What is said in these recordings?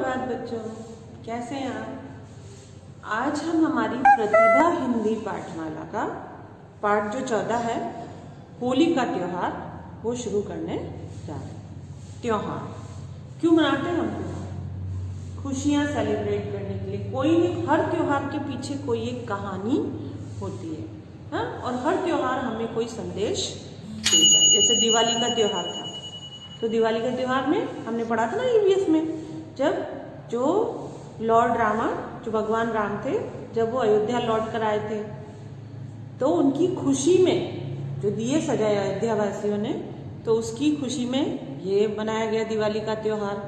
सुप्रभात बच्चों, कैसे हैं आप। आज हम हमारी प्रतिभा हिंदी पाठमाला का पाठ जो 14 है, होली का त्योहार, वो शुरू करने जा रहे हैं। त्योहार क्यों मनाते हैं हम? त्योहार खुशियां सेलिब्रेट करने के लिए। कोई नहीं, हर त्योहार के पीछे कोई एक कहानी होती है, हाँ? और हर त्योहार हमें कोई संदेश देता है। जैसे दिवाली का त्योहार था, तो दिवाली के त्योहार में हमने पढ़ा था ना ईवीएस में, जब जो लॉर्ड रामा, जो भगवान राम थे, जब वो अयोध्या लौट कर आए थे, तो उनकी खुशी में जो दिए सजाए अयोध्या वासियों ने, तो उसकी खुशी में ये बनाया गया दिवाली का त्योहार,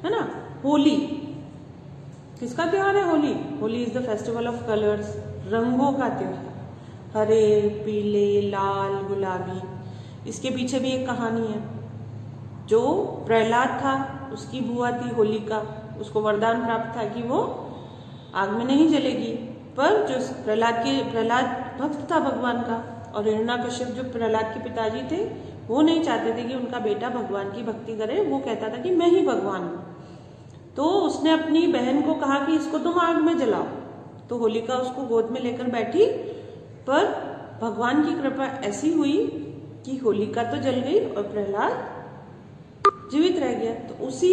है ना। होली किसका त्योहार है? Holi. Holi is the festival of colours, रंगों का त्योहार। हरे, पीले, लाल, गुलाबी। इसके पीछे भी एक कहानी है। जो प्रहलाद था, उसकी बुआ थी होलिका, उसको वरदान प्राप्त था कि वो आग में नहीं जलेगी, पर जो प्रहलाद भक्त था भगवान का, और हिरण्याकश्यप जो प्रहलाद के पिताजी थे, वो नहीं चाहते थे कि उनका बेटा भगवान की भक्ति करे। वो कहता था कि मैं ही भगवान हूँ। तो उसने अपनी बहन को कहा कि इसको तुम आग में जलाओ। तो होलिका उसको गोद में लेकर बैठी, पर भगवान की कृपा ऐसी हुई कि होलिका तो जल गई और प्रहलाद जीवित रह गया। तो उसी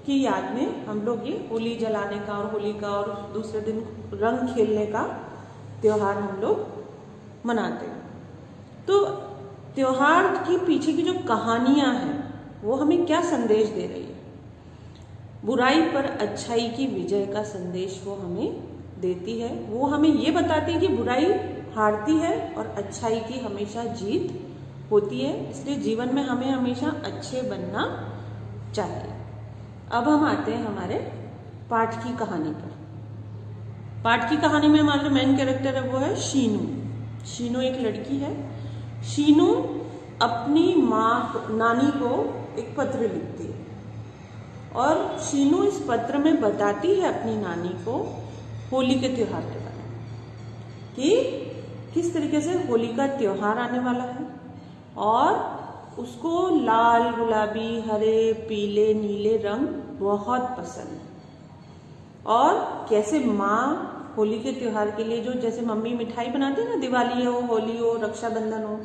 की याद में हम लोग ये होली जलाने का और होली का और दूसरे दिन रंग खेलने का त्योहार हम लोग मनाते हैं। तो त्योहार की पीछे की जो कहानियां हैं, वो हमें क्या संदेश दे रही है? बुराई पर अच्छाई की विजय का संदेश वो हमें देती है। वो हमें ये बताती है कि बुराई हारती है और अच्छाई की हमेशा जीत होती है। इसलिए जीवन में हमें हमेशा अच्छे बनना चाहिए। अब हम आते हैं हमारे पाठ की कहानी पर। पाठ की कहानी में हमारा जो मेन कैरेक्टर है वो है शीनू। शीनू एक लड़की है। शीनू अपनी नानी को एक पत्र लिखती है, और शीनू इस पत्र में बताती है अपनी नानी को होली के त्योहार के बारे में, कि किस तरीके से होली का त्योहार आने वाला है, और उसको लाल, गुलाबी, हरे, पीले, नीले रंग बहुत पसंद है, और कैसे माँ होली के त्योहार के लिए, जो जैसे मम्मी मिठाई बनाती है ना, दिवाली हो, होली हो, रक्षाबंधन हो,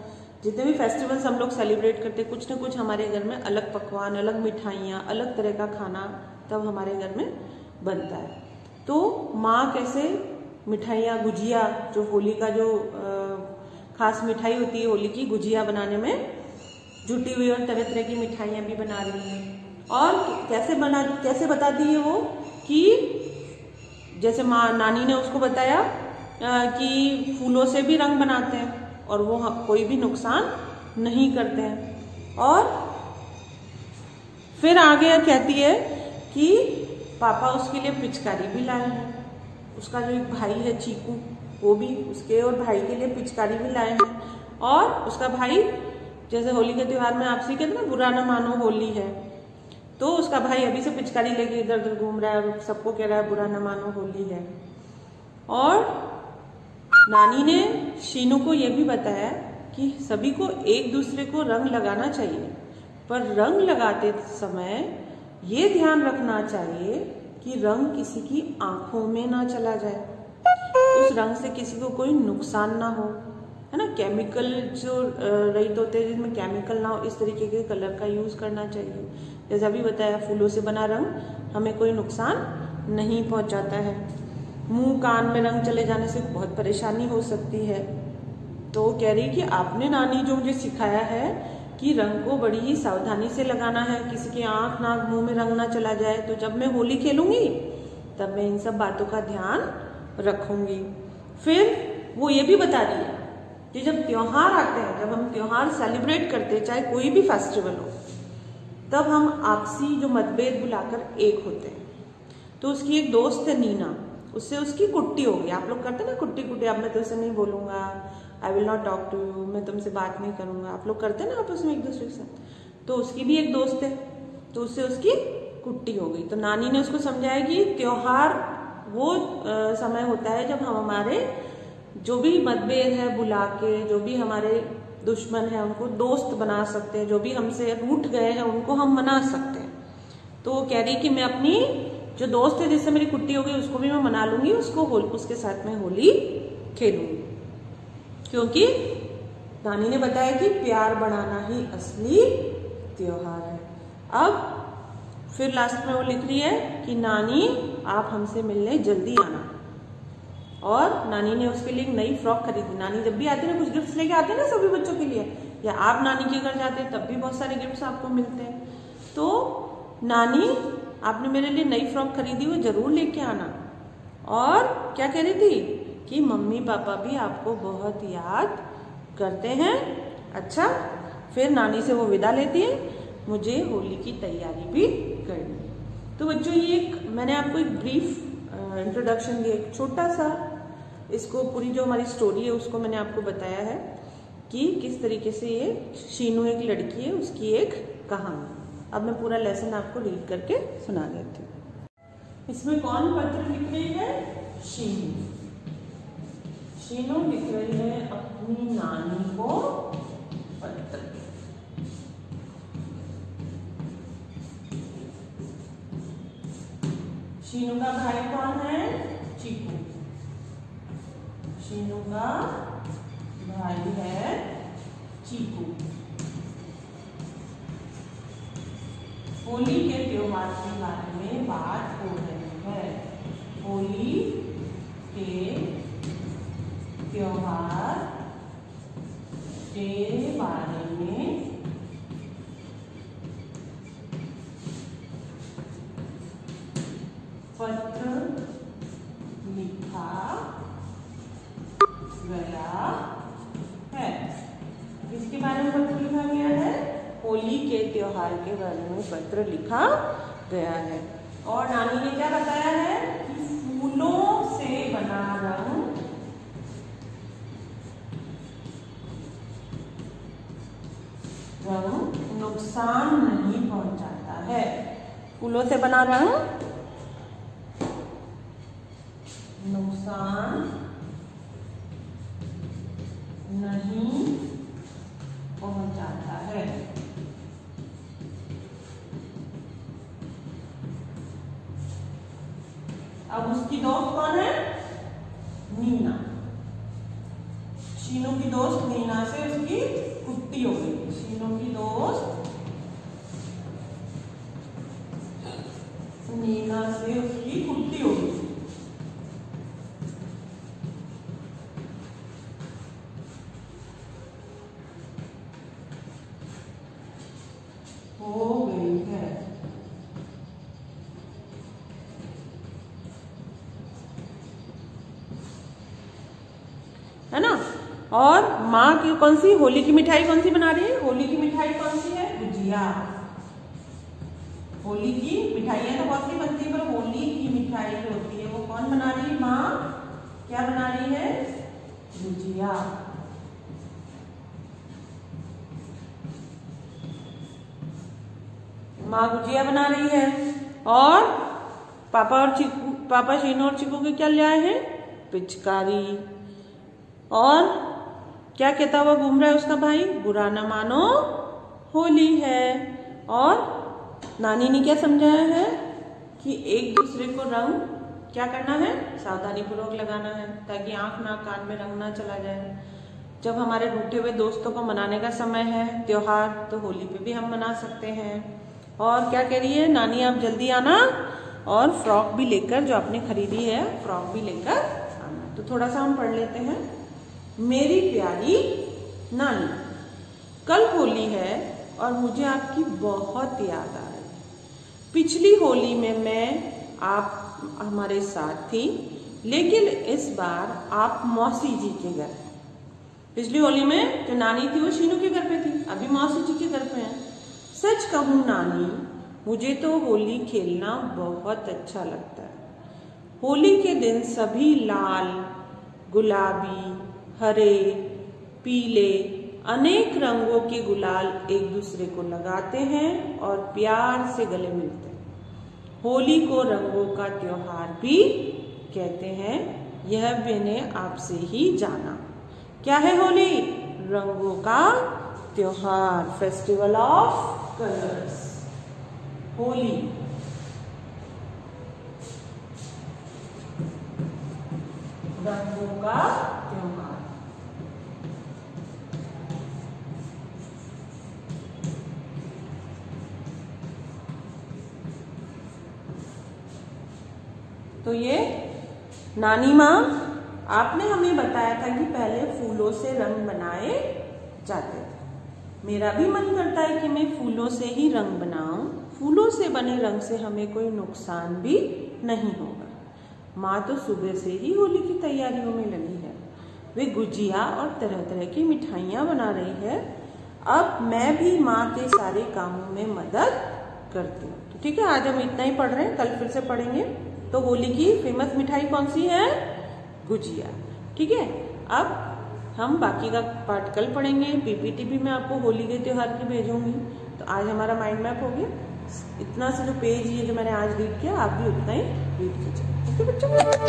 जितने भी फेस्टिवल्स हम लोग सेलिब्रेट करते, कुछ ना कुछ हमारे घर में अलग पकवान, अलग मिठाइयाँ, अलग तरह का खाना तब हमारे घर में बनता है। तो माँ कैसे मिठाइयाँ, गुजिया, जो होली का जो खास मिठाई होती है होली की, गुजिया बनाने में जुटी हुई, और तरह तरह की मिठाइयाँ भी बना रही हैं। और कैसे बताती है वो, कि जैसे माँ नानी ने उसको बताया कि फूलों से भी रंग बनाते हैं और वो कोई भी नुकसान नहीं करते हैं। और फिर आगे कहती है कि पापा उसके लिए पिचकारी भी लाए हैं। उसका जो एक भाई है चीकू, वो भी उसके और भाई के लिए पिचकारी भी लाए हैं। और उसका भाई, जैसे होली के त्योहार में आपसे कहते ना, बुरा न मानो होली है, तो उसका भाई अभी से पिचकारी लेके इधर उधर घूम रहा है और सबको कह रहा है बुरा न मानो होली है। और नानी ने शीनू को यह भी बताया कि सभी को एक दूसरे को रंग लगाना चाहिए, पर रंग लगाते समय ये ध्यान रखना चाहिए कि रंग किसी की आंखों में ना चला जाए, उस रंग से किसी को कोई नुकसान ना हो, है ना। केमिकल जो रहित होते हैं, जिसमें केमिकल ना हो, इस तरीके के कलर का यूज करना चाहिए। जैसा भी बताया, फूलों से बना रंग हमें कोई नुकसान नहीं पहुंचाता है। मुंह कान में रंग चले जाने से बहुत परेशानी हो सकती है। तो वो कह रही कि आपने नानी जो मुझे सिखाया है कि रंग को बड़ी ही सावधानी से लगाना है, किसी की आंख नाक मुंह में रंग ना चला जाए, तो जब मैं होली खेलूंगी तब मैं इन सब बातों का ध्यान रखूंगी। फिर वो ये भी बता रही है कि जब त्योहार आते हैं, जब हम त्योहार सेलिब्रेट करते हैं, चाहे कोई भी फेस्टिवल हो, तब हम आपसी जो मतभेद बुलाकर एक होते हैं। तो उसकी एक दोस्त है नीना, उससे उसकी कुट्टी हो गई। आप लोग करते ना कुट्टी कुट्टी, अब मैं तुमसे नहीं बोलूंगा, I will not talk to you, मैं तुमसे बात नहीं करूंगा, आप लोग करते ना आपस में एक दूसरे के साथ। तो उसकी भी एक दोस्त है, तो उससे उसकी कुट्टी हो गई। तो नानी ने उसको समझाया कि त्योहार वो समय होता है जब हम हमारे जो भी मतभेद है बुला के, जो भी हमारे दुश्मन है उनको दोस्त बना सकते हैं, जो भी हमसे रूठ गए हैं उनको हम मना सकते हैं। तो वो कह रही कि मैं अपनी जो दोस्त है जिससे मेरी कुट्टी हो गई उसको भी मैं मना लूंगी, उसके साथ में होली खेलूंगी, क्योंकि नानी ने बताया कि प्यार बढ़ाना ही असली त्योहार है। अब फिर लास्ट में वो लिख रही है कि नानी आप हमसे मिलने जल्दी आना। और नानी ने उसके लिए एक नई फ्रॉक खरीदी। नानी जब भी आती है ना कुछ गिफ्ट्स लेके आते हैं ना सभी बच्चों के लिए, या आप नानी के घर जाते हैं तब भी बहुत सारे गिफ्ट्स आपको मिलते हैं। तो नानी आपने मेरे लिए नई फ्रॉक खरीदी, वो जरूर लेके आना। और क्या कह रही थी कि मम्मी पापा भी आपको बहुत याद करते हैं। अच्छा, फिर नानी से वो विदा लेती है, मुझे होली की तैयारी भी करनी। तो बच्चों ये एक मैंने आपको एक ब्रीफ इंट्रोडक्शन दिया, एक छोटा सा इसको पूरी जो हमारी स्टोरी है उसको मैंने आपको बताया है कि किस तरीके से ये शीनू एक लड़की है, उसकी एक कहानी। अब मैं पूरा लेसन आपको रीड करके सुना देती हूँ। इसमें कौन पत्र लिख रही है? शीनू। शीनू लिख रही है अपनी नानी को पत्र। शीनू का भाई कौन है? चीकू। शीनू का भाई है चीकू। होली के त्योहार के बारे में बात हो रही है। होली के त्योहार के बारे में पत्र लिखा गया है। किसके बारे में पत्र लिखा गया है? होली के त्योहार के बारे में पत्र लिखा गया है। और नानी ने क्या बताया है कि फूलों से बना रंग नुकसान नहीं पहुंचाता है। फूलों से बना रंग नुकसान नहीं पहुंचाता है। अब उसकी दोस्त कौन है? नीना। शीनू की दोस्त नीना से उसकी कुट्टी हो गई। शीनू की दोस्त नीना से उसकी कुट्टी हो गई। है ना। और माँ की कौन सी होली की मिठाई कौन सी बना रही है? होली की मिठाई कौन सी है? गुजिया। होली की मिठाइयाँ तो बहुत सी बनती है, पर होली की मिठाई जो होती है वो कौन बना रही है? माँ क्या बना रही है? गुजिया। माँ गुजिया बना रही है। और पापा शीनू और चीकू के क्या ले आए हैं? पिचकारी। और क्या कहता हुआ घूम रहा है उसका भाई? बुरा न मानो होली है। और नानी ने क्या समझाया है कि एक दूसरे को रंग क्या करना है? सावधानी पूर्वक लगाना है, ताकि आंख नाक कान में रंग ना चला जाए। जब हमारे रूठे हुए दोस्तों को मनाने का समय है त्योहार, तो होली पे भी हम मना सकते हैं। और क्या कह रही है नानी? आप जल्दी आना और फ्रॉक भी लेकर, जो आपने खरीदी है फ्रॉक भी लेकर आना। तो थोड़ा सा हम पढ़ लेते हैं। मेरी प्यारी नानी, कल होली है और मुझे आपकी बहुत याद आ रही। पिछली होली में आप हमारे साथ थी, लेकिन इस बार आप मौसी जी के घर। पिछली होली में जो नानी थी वो शीनू के घर पे थी, अभी मौसी जी के घर पे है। सच कहूँ नानी, मुझे तो होली खेलना बहुत अच्छा लगता है। होली के दिन सभी लाल, गुलाबी, हरे, पीले अनेक रंगों के गुलाल एक दूसरे को लगाते हैं और प्यार से गले मिलते हैं। होली को रंगों का त्योहार भी कहते हैं, यह मैंने आपसे ही जाना। क्या है होली? रंगों का त्योहार, फेस्टिवल ऑफ कलर्स। होली रंगों का त्योहार। तो ये नानी माँ आपने हमें बताया था कि पहले फूलों से रंग बनाए जाते थे। मेरा भी मन करता है कि मैं फूलों से ही रंग बनाऊं। फूलों से बने रंग से हमें कोई नुकसान भी नहीं होगा। माँ तो सुबह से ही होली की तैयारियों में लगी है। वे गुजिया और तरह तरह की मिठाइयाँ बना रही है। अब मैं भी माँ के सारे कामों में मदद करती हूँ। तो ठीक है, आज हम इतना ही पढ़ रहे हैं, कल फिर से पढ़ेंगे। तो होली की फेमस मिठाई कौन सी है? गुजिया। ठीक है, अब हम बाकी का पार्ट कल पढ़ेंगे। पीपीटी भी मैं आपको होली के त्योहार की भेजूंगी। तो आज हमारा माइंड मैप हो गया। इतना सा जो पेज ये जो मैंने आज रीड किया, आप भी उतना ही रीड कीजिए। ओके बच्चों।